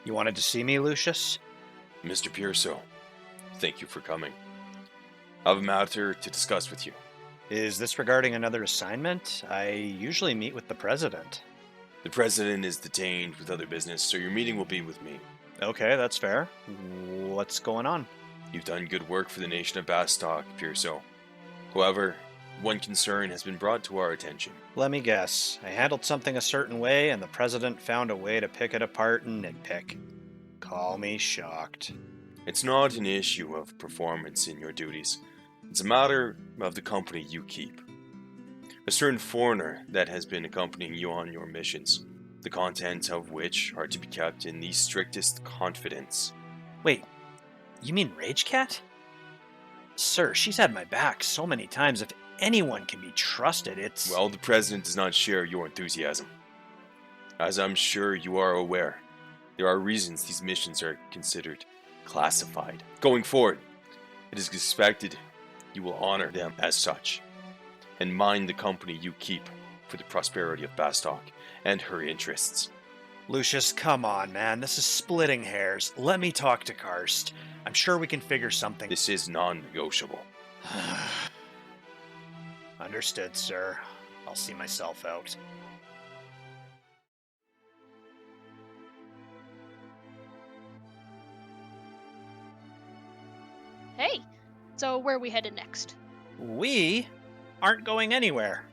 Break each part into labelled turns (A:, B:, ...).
A: You wanted to see me, Lucius?
B: Mr. Pierso, thank you for coming. I have a matter to discuss with you.
A: Is this regarding another assignment? I usually meet with the president.
B: The president is detained with other business, so your meeting will be with me.
A: Okay, that's fair. What's going on?
B: You've done good work for the nation of Bastok, Pierso. However, one concern has been brought to our attention.
A: Let me guess. I handled something a certain way, and the president found a way to pick it apart and nitpick. Call me shocked.
B: It's not an issue of performance in your duties. It's a matter of the company you keep. A certain foreigner that has been accompanying you on your missions, the contents of which are to be kept in the strictest confidence.
A: Wait, you mean Ragecat? Sir, she's had my back so many times. If anyone can be trusted, it's...
B: Well, the president does not share your enthusiasm. As I'm sure you are aware, there are reasons these missions are considered classified. Going forward, it is expected you will honor them as such, and mind the company you keep for the prosperity of Bastok and her interests.
A: Lucius, come on, man. This is splitting hairs. Let me talk to Karst. I'm sure we can figure something.
B: This is non-negotiable.
A: Understood, sir. I'll see myself out.
C: Hey, so where are we headed next?
A: We aren't going anywhere.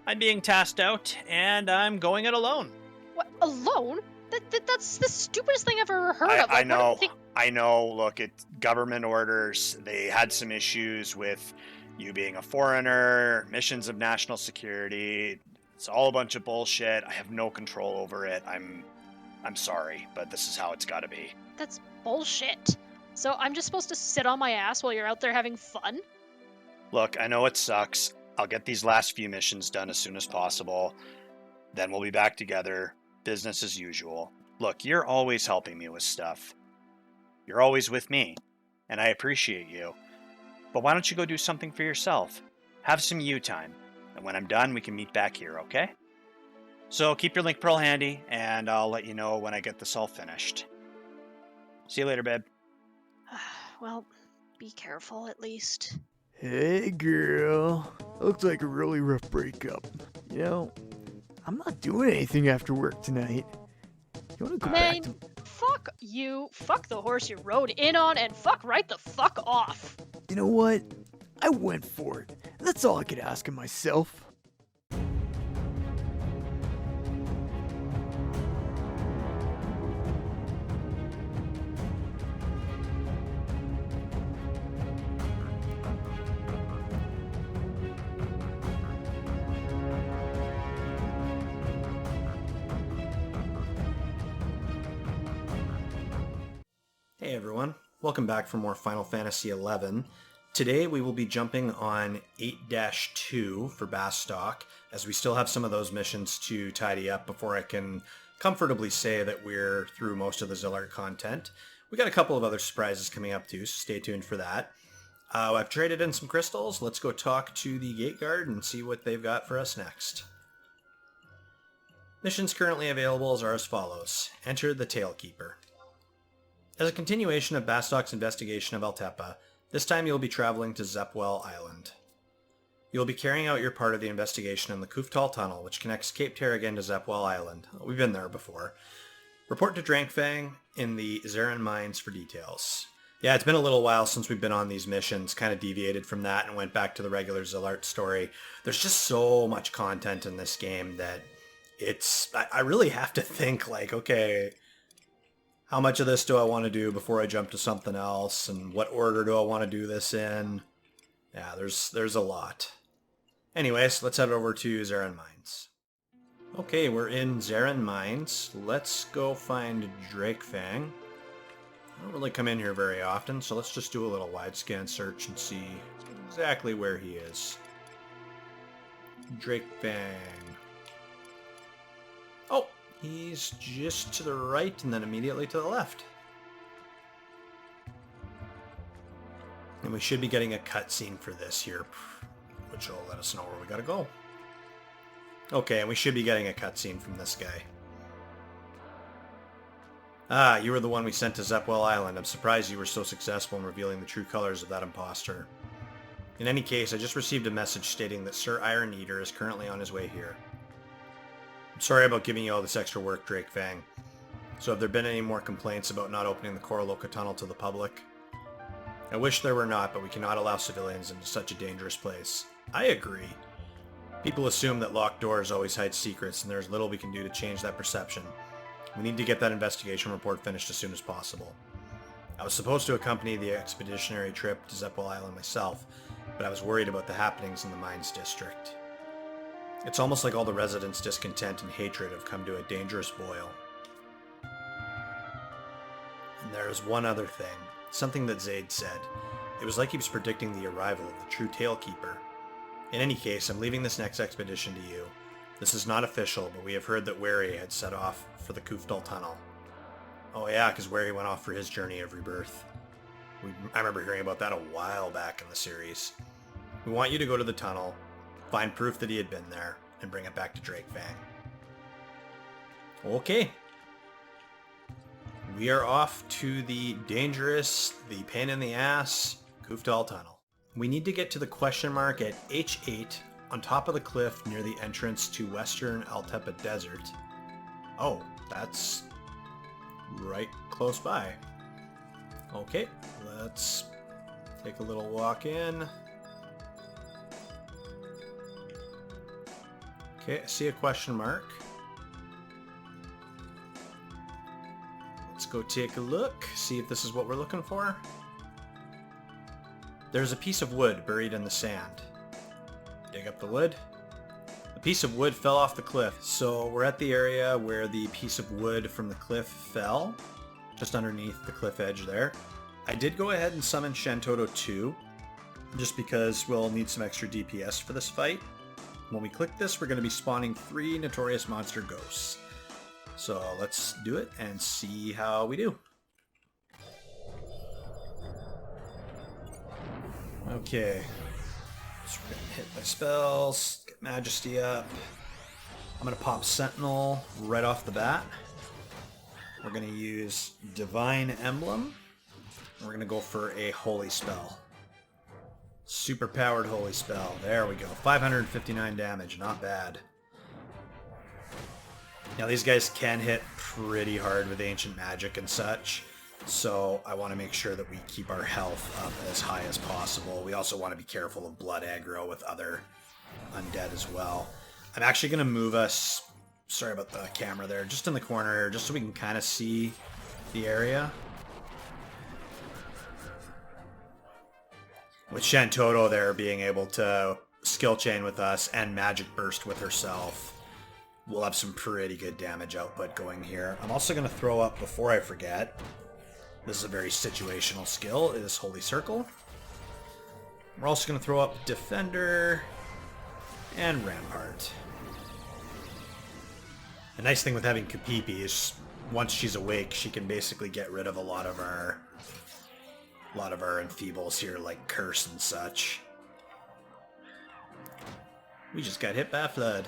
A: I'm being tasked out, and I'm going it alone.
C: What, alone? That's the stupidest thing I've ever heard of.
A: I
C: Like,
A: know.
C: what do you think-
A: I know. Look, it's government orders. They had some issues with you being a foreigner, missions of national security. It's all a bunch of bullshit. I have no control over it. I'm sorry, but this is how it's got to be.
C: That's bullshit. So I'm just supposed to sit on my ass while you're out there having fun?
A: Look, I know it sucks. I'll get these last few missions done as soon as possible. Then we'll be back together. Business as usual. Look, you're always helping me with stuff. You're always with me, and I appreciate you. But why don't you go do something for yourself? Have some you time, and when I'm done, we can meet back here, okay? So keep your link pearl handy, and I'll let you know when I get this all finished. See you later, babe.
C: Well, be careful at least.
D: Hey girl, looks like a really rough breakup. You know, I'm not doing anything after work tonight. You wanna go back
C: Man,
D: to...
C: fuck you, fuck the horse you rode in on, and fuck right the fuck off.
D: You know what? I went for it. That's all I could ask of myself.
A: Hey everyone, welcome back for more Final Fantasy XI. Today we will be jumping on 8-2 for Bastok, as we still have some of those missions to tidy up before I can comfortably say that we're through most of the Zillard content. We got a couple of other surprises coming up too, so stay tuned for that. I've traded in some crystals. Let's go talk to the gate guard and see what they've got for us next. Missions currently available are as follows. Enter the Talekeeper. As a continuation of Bastok's investigation of Altepa, this time you'll be traveling to Zepwell Island. You'll be carrying out your part of the investigation in the Kuftal Tunnel, which connects Cape Terragon to Zepwell Island. We've been there before. Report to Drankfang in the Zarin Mines for details. Yeah, it's been a little while since we've been on these missions, kind of deviated from that and went back to the regular Zillard story. There's just so much content in this game that I really have to think like, okay, how much of this do I want to do before I jump to something else? And what order do I want to do this in? Yeah, there's a lot. Anyways, let's head over to Zarin Mines. Okay, we're in Zarin Mines. Let's go find Drakefang. I don't really come in here very often, so let's just do a little wide scan search and see exactly where he is. Drakefang. Oh! He's just to the right and then immediately to the left. And we should be getting a cutscene for this here, which will let us know where we gotta go. Okay, and we should be getting a cutscene from this guy. Ah, you were the one we sent to Zepwell Island. I'm surprised you were so successful in revealing the true colors of that imposter. In any case, I just received a message stating that Sir Iron Eater is currently on his way here. I'm sorry about giving you all this extra work, Drake Fang. So have there been any more complaints about not opening the Korroloka Tunnel to the public? I wish there were not, but we cannot allow civilians into such a dangerous place. I agree. People assume that locked doors always hide secrets, and there's little we can do to change that perception. We need to get that investigation report finished as soon as possible. I was supposed to accompany the expeditionary trip to Zepwell Island myself, but I was worried about the happenings in the mines district. It's almost like all the residents' discontent and hatred have come to a dangerous boil. And there's one other thing, something that Zaid said. It was like he was predicting the arrival of the true Talekeeper. In any case, I'm leaving this next expedition to you. This is not official, but we have heard that Wary had set off for the Kufdal Tunnel. Oh yeah, because Wary went off for his journey of rebirth. I remember hearing about that a while back in the series. We want you to go to the tunnel, find proof that he had been there, and bring it back to Drake Fang. Okay. We are off to the dangerous, the pain in the ass, Kufdal Tunnel. We need to get to the question mark at H8 on top of the cliff near the entrance to western Altepa Desert. Oh, that's right close by. Okay, let's take a little walk in. Okay, I see a question mark. Let's go take a look, see if this is what we're looking for. There's a piece of wood buried in the sand. Dig up the wood. The piece of wood fell off the cliff, so we're at the area where the piece of wood from the cliff fell, just underneath the cliff edge there. I did go ahead and summon Shantoto 2, just because we'll need some extra DPS for this fight. When we click this, we're going to be spawning 3 Notorious Monster Ghosts. So let's do it and see how we do. Okay, so we're gonna hit my spells, get Majesty up. I'm gonna pop Sentinel right off the bat. We're gonna use Divine Emblem. We're gonna go for a Holy Spell. Super powered Holy Spell. There we go. 559 damage, not bad. Now these guys can hit pretty hard with Ancient Magic and such. So I want to make sure that we keep our health up as high as possible. We also want to be careful of blood aggro with other undead as well. I'm actually going to move us, sorry about the camera there, just in the corner here, just so we can kind of see the area. With Shantoto there being able to skill chain with us and magic burst with herself, we'll have some pretty good damage output going here. I'm also going to throw up, before I forget, this is a very situational skill, is Holy Circle. We're also going to throw up Defender and Rampart. The nice thing with having Kapipi is once she's awake, she can basically get rid of a lot of our enfeebles here, like Curse and such. We just got hit by a flood.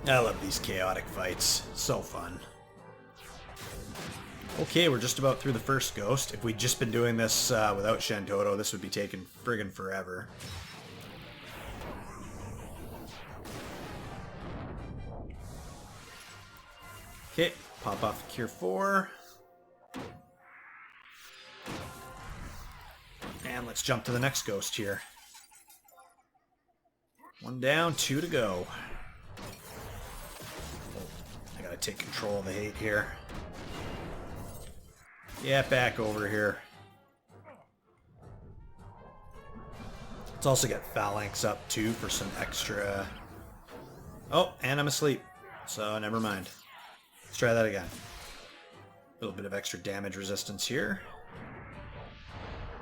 A: I love these chaotic fights. So fun. Okay, we're just about through the first ghost. If we'd just been doing this without Shantoto, this would be taking friggin' forever. Okay, pop off Cure 4. And let's jump to the next ghost here. 1 down, 2 to go. I gotta take control of the hate here. Yeah, back over here. Let's also get Phalanx up too for some extra... Oh, and I'm asleep. So never mind. Let's try that again. A little bit of extra damage resistance here.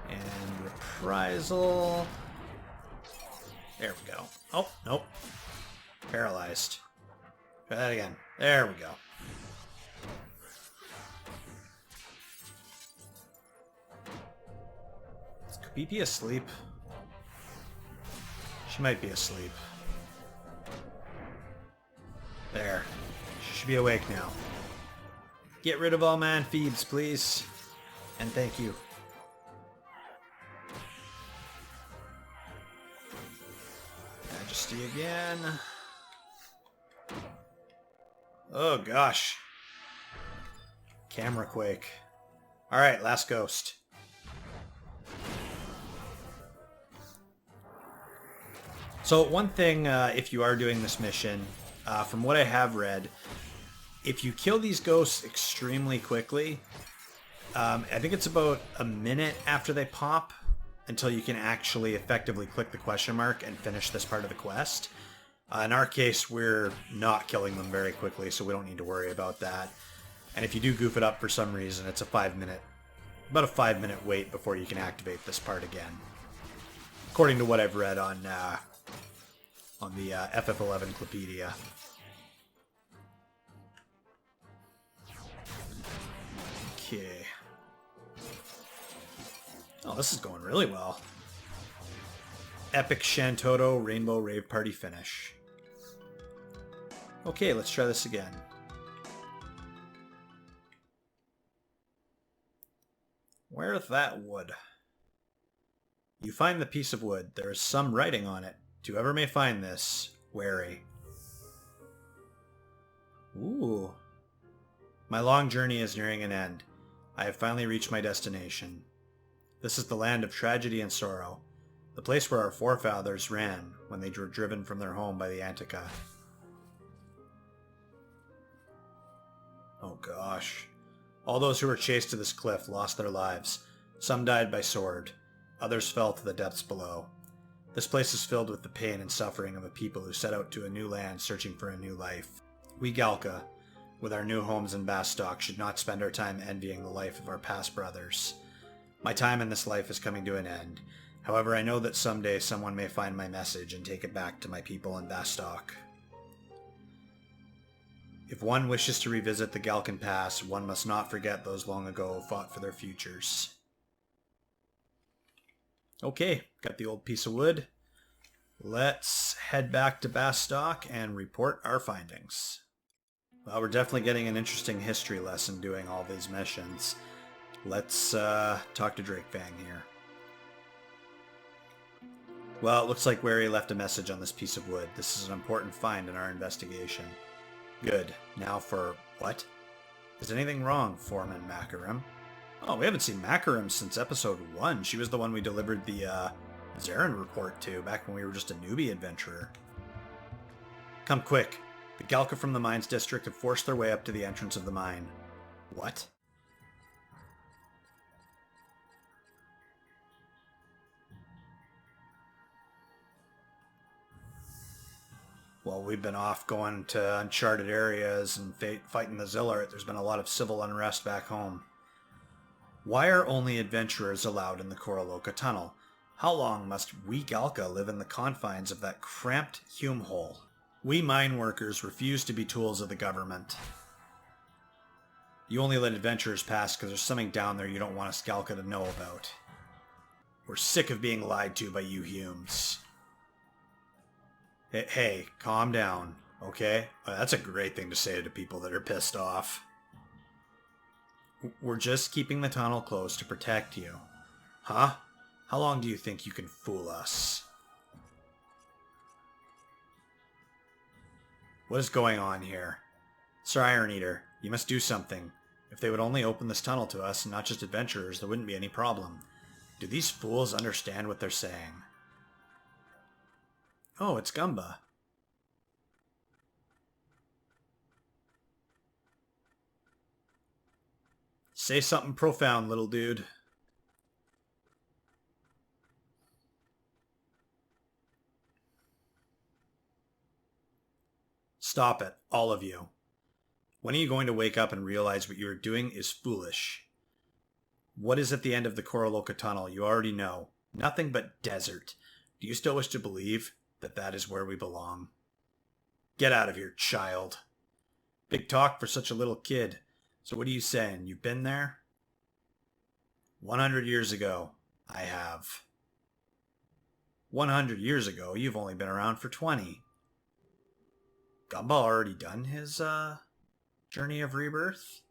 A: And Reprisal. There we go. Oh, nope. Paralyzed. Try that again. There we go. Is Kapipi asleep? She might be asleep. There. Should be awake now. Get rid of all man Phoebes, please. And thank you. Majesty again. Oh gosh. Camera quake. Alright, last ghost. So one thing, if you are doing this mission, from what I have read, if you kill these ghosts extremely quickly, I think it's about a minute after they pop until you can actually effectively click the question mark and finish this part of the quest. In our case, we're not killing them very quickly, so we don't need to worry about that. And if you do goof it up for some reason, it's about a 5-minute wait before you can activate this part again. According to what I've read on the FF11 Clupedia. Okay. Oh, this is going really well. Epic Shantoto Rainbow Rave Party finish. Okay, let's try this again. Where's that wood? You find the piece of wood. There is some writing on it. To whoever may find this, wary. Ooh. My long journey is nearing an end. I have finally reached my destination. This is the land of tragedy and sorrow. The place where our forefathers ran when they were driven from their home by the Antican. Oh gosh. All those who were chased to this cliff lost their lives. Some died by sword. Others fell to the depths below. This place is filled with the pain and suffering of a people who set out to a new land searching for a new life. We Galka, with our new homes in Bastok, should not spend our time envying the life of our past brothers. My time in this life is coming to an end. However, I know that someday someone may find my message and take it back to my people in Bastok. If one wishes to revisit the Galkan past, one must not forget those long ago who fought for their futures. Okay, got the old piece of wood. Let's head back to Bastok and report our findings. Well, we're definitely getting an interesting history lesson doing all these missions. Let's talk to Drakefang here. Well, it looks like Wary left a message on this piece of wood. This is an important find in our investigation. Good. Now for what? Is anything wrong, Foreman Macarum? Oh, we haven't seen Macarum since episode 1. She was the one we delivered the Zarin report to back when we were just a newbie adventurer. Come quick. The Galka from the Mines District have forced their way up to the entrance of the mine. What? Well, we've been off going to uncharted areas and fighting the Zillart. There's been a lot of civil unrest back home. Why are only adventurers allowed in the Korroloka Tunnel? How long must we Galka live in the confines of that cramped Hume hole? We mine workers refuse to be tools of the government. You only let adventurers pass because there's something down there you don't want us Galka to know about. We're sick of being lied to by you Humes. Hey, calm down, okay? That's a great thing to say to people that are pissed off. We're just keeping the tunnel closed to protect you. Huh? How long do you think you can fool us? What is going on here? Sir Iron Eater, you must do something. If they would only open this tunnel to us and not just adventurers, there wouldn't be any problem. Do these fools understand what they're saying? Oh, it's Gumba. Say something profound, little dude. Stop it, all of you. When are you going to wake up and realize what you are doing is foolish? What is at the end of the Korroloka Tunnel? You already know. Nothing but desert. Do you still wish to believe that that is where we belong? Get out of here, child. Big talk for such a little kid. So what are you saying? You've been there? 100 years ago, I have. 100 years ago, you've only been around for 20. Gumba already done his Journey of Rebirth?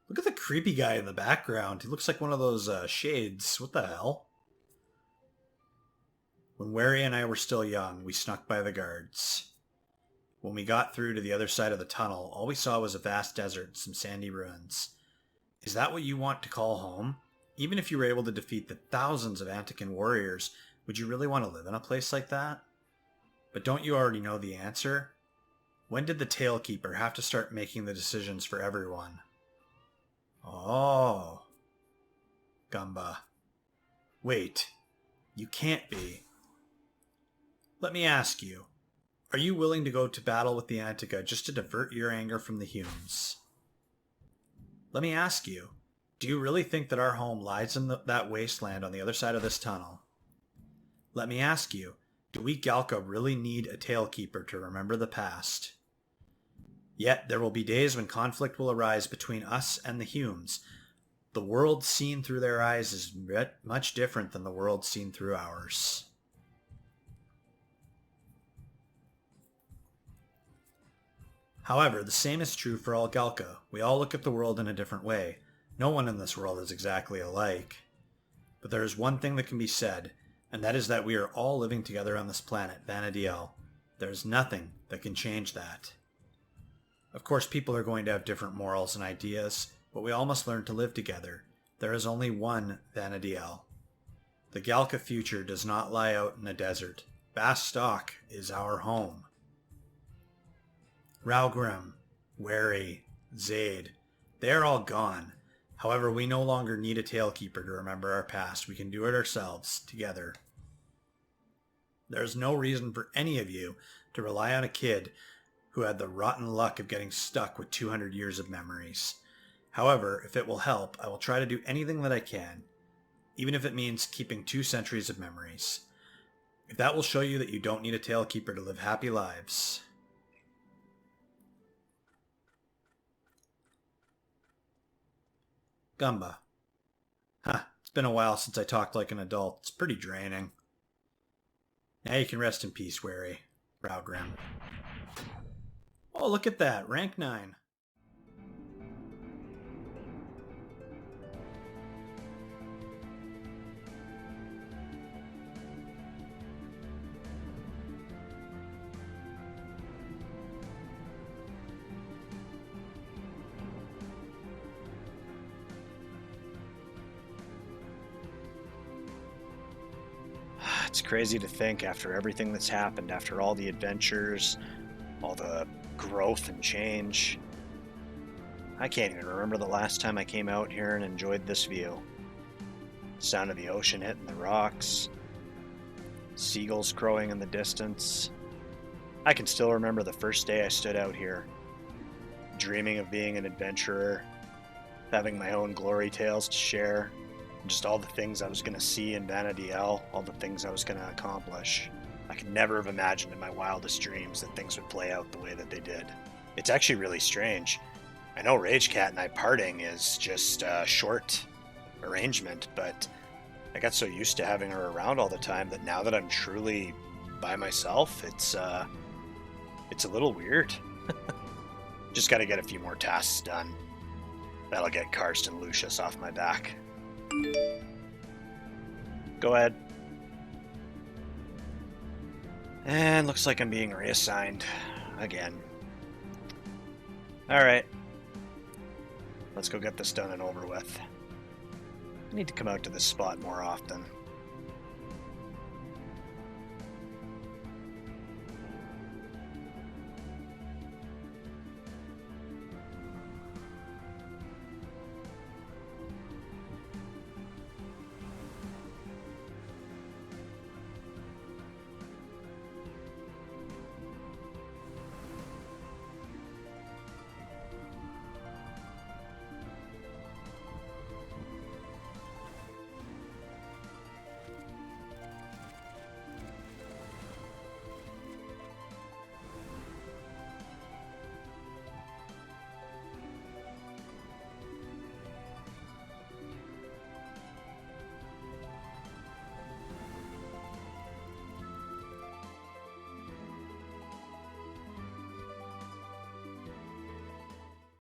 A: Look at the creepy guy in the background. He looks like one of those shades. What the hell? When Wary and I were still young, we snuck by the guards. When we got through to the other side of the tunnel, all we saw was a vast desert and some sandy ruins. Is that what you want to call home? Even if you were able to defeat the thousands of Antican warriors, would you really want to live in a place like that? But don't you already know the answer? When did the Talekeeper have to start making the decisions for everyone? Oh. Gumba. Wait. You can't be. Let me ask you. Are you willing to go to battle with the Antica just to divert your anger from the humans? Let me ask you. Do you really think that our home lies in that wasteland on the other side of this tunnel? Let me ask you. Do we Galka really need a Talekeeper to remember the past? Yet there will be days when conflict will arise between us and the Humes. The world seen through their eyes is much different than the world seen through ours. However, the same is true for all Galka. We all look at the world in a different way. No one in this world is exactly alike. But there is one thing that can be said, and that is that we are all living together on this planet, Vanadiel. There is nothing that can change that. Of course, people are going to have different morals and ideas, but we all must learn to live together. There is only one Vanadiel. The Galka future does not lie out in a desert. Bastok is our home. Raugrim, Wary, Zaid, they are all gone. However, we no longer need a Talekeeper to remember our past. We can do it ourselves, together. There is no reason for any of you to rely on a kid who had the rotten luck of getting stuck with 200 years of memories. However, if it will help, I will try to do anything that I can, even if it means keeping 2 centuries of memories. If that will show you that you don't need a Talekeeper to live happy lives. Gumba. It's been a while since I talked like an adult. It's pretty draining. Now you can rest in peace, Wary. Raugrim. Oh, look at that. Rank 9.
E: It's crazy to think after everything that's happened, after all the adventures, all the growth and change. I can't even remember the last time I came out here and enjoyed this view. Sound of the ocean hitting the rocks, seagulls crowing in the distance. I can still remember the first day I stood out here, dreaming of being an adventurer, having my own glory tales to share, and just all the things I was going to see in Vanadiel, all the things I was going to accomplish. I could never have imagined in my wildest dreams that things would play out the way that they did. It's actually really strange. I know Ragecat and I parting is just a short arrangement, but I got so used to having her around all the time that now that I'm truly by myself, it's a little weird. Just got to get a few more tasks done. That'll get Karst and Lucius off my back. Go ahead. And looks like I'm being reassigned again. Alright. Let's go get this done and over with. I need to come out to this spot more often.